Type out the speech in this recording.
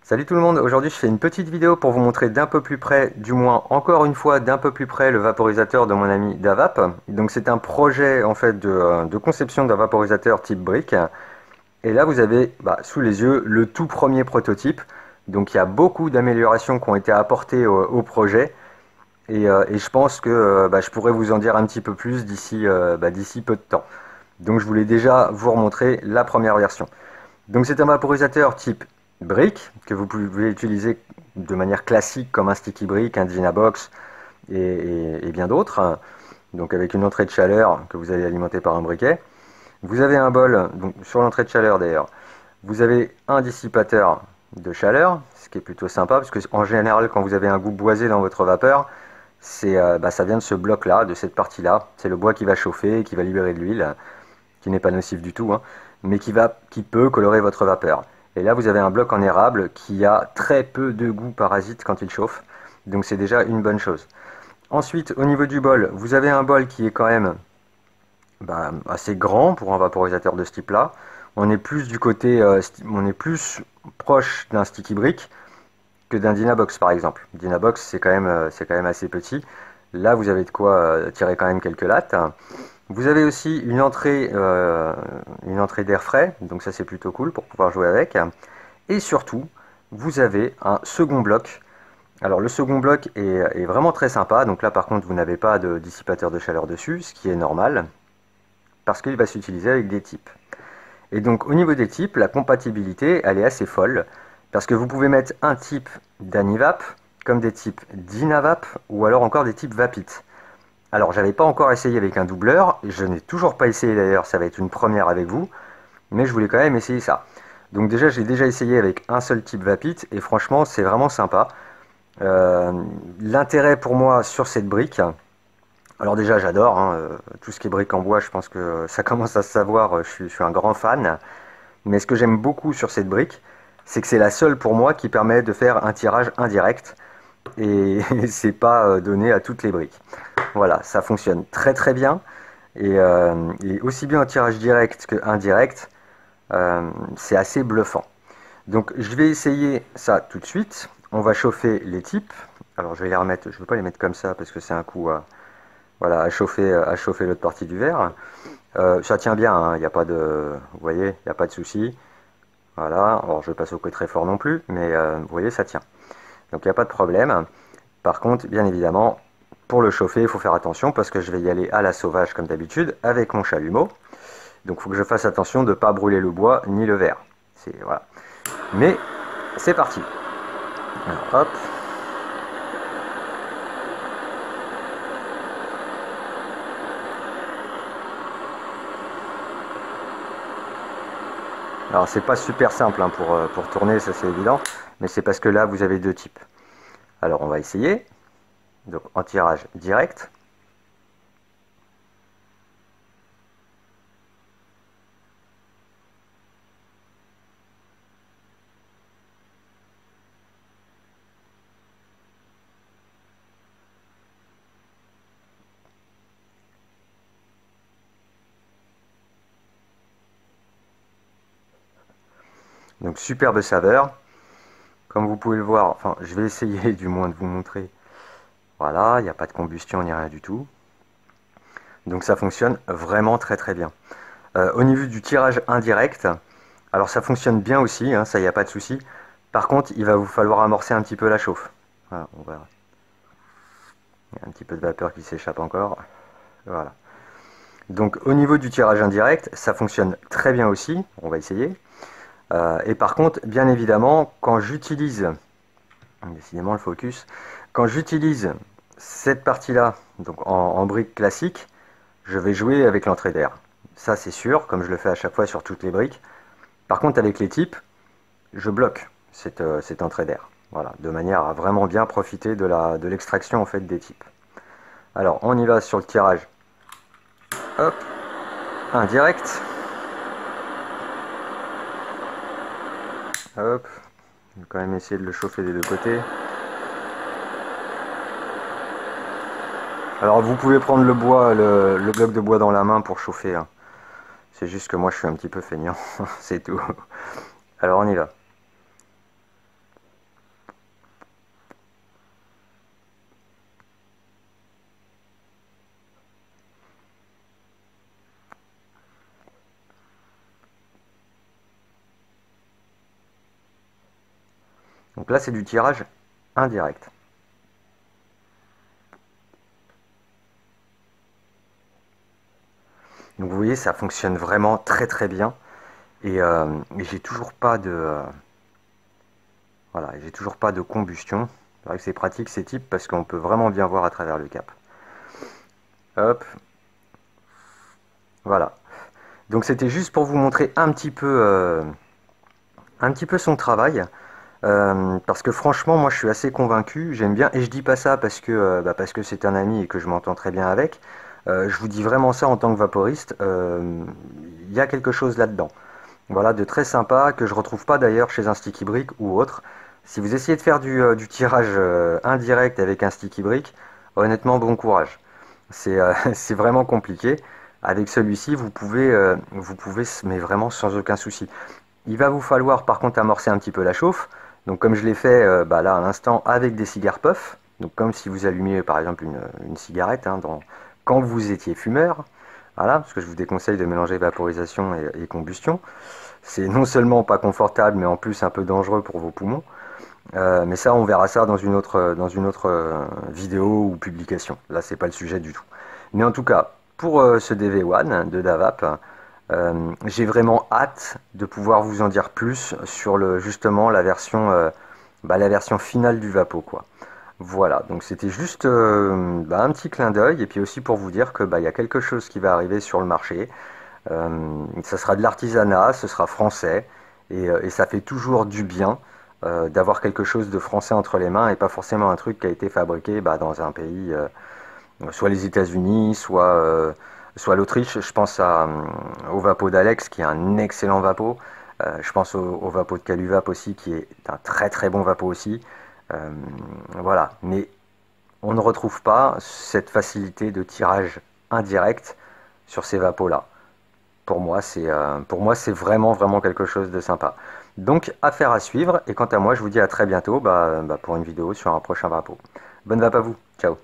Salut tout le monde, aujourd'hui je fais une petite vidéo pour vous montrer d'un peu plus près, du moins encore une fois d'un peu plus près, le vaporisateur de mon ami Davap. Donc c'est un projet en fait de conception d'un vaporisateur type brique. Et là vous avez sous les yeux le tout premier prototype. Donc il y a beaucoup d'améliorations qui ont été apportées au projet. Et je pense que je pourrais vous en dire un petit peu plus d'ici peu de temps. Donc je voulais déjà vous remontrer la première version. Donc c'est un vaporisateur type brique que vous pouvez utiliser de manière classique comme un sticky brick, un Dynabox et bien d'autres. Donc avec une entrée de chaleur que vous allez alimenter par un briquet. Vous avez un bol, donc sur l'entrée de chaleur d'ailleurs, vous avez un dissipateur de chaleur, ce qui est plutôt sympa parce que en général quand vous avez un goût boisé dans votre vapeur, ça vient de ce bloc là, de cette partie là. C'est le bois qui va chauffer, qui va libérer de l'huile, qui n'est pas nocif du tout, hein, mais qui peut colorer votre vapeur. Et là, vous avez un bloc en érable qui a très peu de goût parasite quand il chauffe, donc c'est déjà une bonne chose. Ensuite, au niveau du bol, vous avez un bol qui est quand même assez grand pour un vaporisateur de ce type-là. On est plus du côté, on est plus proche d'un sticky brick que d'un Dynabox par exemple. Dynabox c'est quand même assez petit. Là, vous avez de quoi tirer quand même quelques lattes. Vous avez aussi une entrée d'air frais, donc ça c'est plutôt cool pour pouvoir jouer avec. Et surtout, vous avez un second bloc. Alors le second bloc est vraiment très sympa, donc là par contre vous n'avez pas de dissipateur de chaleur dessus, ce qui est normal, parce qu'il va s'utiliser avec des types. Et donc au niveau des types, la compatibilité elle est assez folle, parce que vous pouvez mettre un type d'Anivap, comme des types d'Inavap, ou alors encore des types Vapit. Alors, j'avais pas encore essayé avec un doubleur, je n'ai toujours pas essayé d'ailleurs, ça va être une première avec vous, mais je voulais quand même essayer ça. Donc déjà, j'ai déjà essayé avec un seul type Vapit, et franchement, c'est vraiment sympa. Euh, L'intérêt pour moi sur cette brique, alors déjà, j'adore, hein, tout ce qui est brique en bois, je pense que ça commence à se savoir, je suis un grand fan. Mais ce que j'aime beaucoup sur cette brique, c'est que c'est la seule pour moi qui permet de faire un tirage indirect, et c'est pas donné à toutes les briques. Voilà, ça fonctionne très très bien. Et aussi bien en tirage direct que indirect, c'est assez bluffant. Donc je vais essayer ça tout de suite. On va chauffer les types. Alors je vais les remettre, je ne veux pas les mettre comme ça parce que c'est un coup voilà, à chauffer l'autre partie du verre. Ça tient bien, hein, il n'y a pas de, vous voyez, il n'y a pas de souci. Voilà, alors je ne vais pas sauter très fort non plus, mais vous voyez, ça tient. Donc il n'y a pas de problème. Par contre, bien évidemment, pour le chauffer, il faut faire attention parce que je vais y aller à la sauvage comme d'habitude avec mon chalumeau. Donc il faut que je fasse attention de ne pas brûler le bois ni le verre. Voilà. Mais c'est parti. Alors, hop. Alors c'est pas super simple, hein, pour tourner, ça c'est évident. Mais c'est parce que là vous avez deux types. Alors on va essayer. Donc en tirage direct. Donc superbe saveur. Comme vous pouvez le voir, enfin je vais essayer du moins de vous montrer. Voilà, il n'y a pas de combustion ni rien du tout. Donc ça fonctionne vraiment très très bien. Au niveau du tirage indirect, alors ça fonctionne bien aussi, hein, ça il n'y a pas de souci. Par contre, il va vous falloir amorcer un petit peu la chauffe. Voilà, on va... Il y a un petit peu de vapeur qui s'échappe encore. Voilà. Donc au niveau du tirage indirect, ça fonctionne très bien aussi. On va essayer. Et par contre, bien évidemment, quand j'utilise, décidément le focus, quand j'utilise cette partie-là, donc en brique classique, je vais jouer avec l'entrée d'air. Ça c'est sûr, comme je le fais à chaque fois sur toutes les briques. Par contre, avec les types, je bloque cette entrée d'air. Voilà, de manière à vraiment bien profiter de l'extraction en fait des types. Alors, on y va sur le tirage. Hop, indirect. Hop, je vais quand même essayer de le chauffer des deux côtés. Alors, vous pouvez prendre le bois, le bloc de bois dans la main pour chauffer, hein. C'est juste que moi, je suis un petit peu feignant, c'est tout. Alors, on y va. Donc là, c'est du tirage indirect. Donc vous voyez, ça fonctionne vraiment très très bien. Et j'ai toujours pas de voilà, j'ai toujours pas de combustion. C'est vrai que c'est pratique ces types parce qu'on peut vraiment bien voir à travers le cap. Hop, voilà. Donc c'était juste pour vous montrer un petit peu son travail. Parce que franchement, moi je suis assez convaincu, j'aime bien, et je dis pas ça parce que c'est un ami et que je m'entends très bien avec. Je vous dis vraiment ça en tant que vaporiste. Il y a quelque chose là-dedans. Voilà, de très sympa, que je retrouve pas d'ailleurs chez un sticky brick ou autre. Si vous essayez de faire du tirage indirect avec un sticky brick, honnêtement, bon courage. C'est vraiment compliqué. Avec celui-ci, vous pouvez, mais vraiment sans aucun souci. Il va vous falloir par contre amorcer un petit peu la chauffe. Donc comme je l'ai fait là à l'instant avec des cigares puff. Donc comme si vous allumiez par exemple une cigarette hein, quand vous étiez fumeur. Voilà, parce que je vous déconseille de mélanger vaporisation et combustion. C'est non seulement pas confortable, mais en plus un peu dangereux pour vos poumons. Mais ça, on verra ça dans une autre vidéo ou publication. Là, c'est pas le sujet du tout. Mais en tout cas, pour ce DV1 de Davap, j'ai vraiment hâte de pouvoir vous en dire plus sur justement la version finale du Vapo, quoi. Voilà, donc c'était juste un petit clin d'œil et puis aussi pour vous dire que il y a quelque chose qui va arriver sur le marché. Ça sera de l'artisanat, ce sera français et ça fait toujours du bien d'avoir quelque chose de français entre les mains et pas forcément un truc qui a été fabriqué dans un pays, soit les États-Unis, soit l'Autriche. Je pense au Vapo d'Alex qui est un excellent Vapo. Je pense au Vapo de Caluvap aussi qui est un très très bon Vapo aussi. Euh, voilà, mais on ne retrouve pas cette facilité de tirage indirect sur ces Vapos-là. Pour moi, c'est vraiment, vraiment quelque chose de sympa. Donc, affaire à suivre. Et quant à moi, je vous dis à très bientôt pour une vidéo sur un prochain Vapo. Bonne vape à vous. Ciao.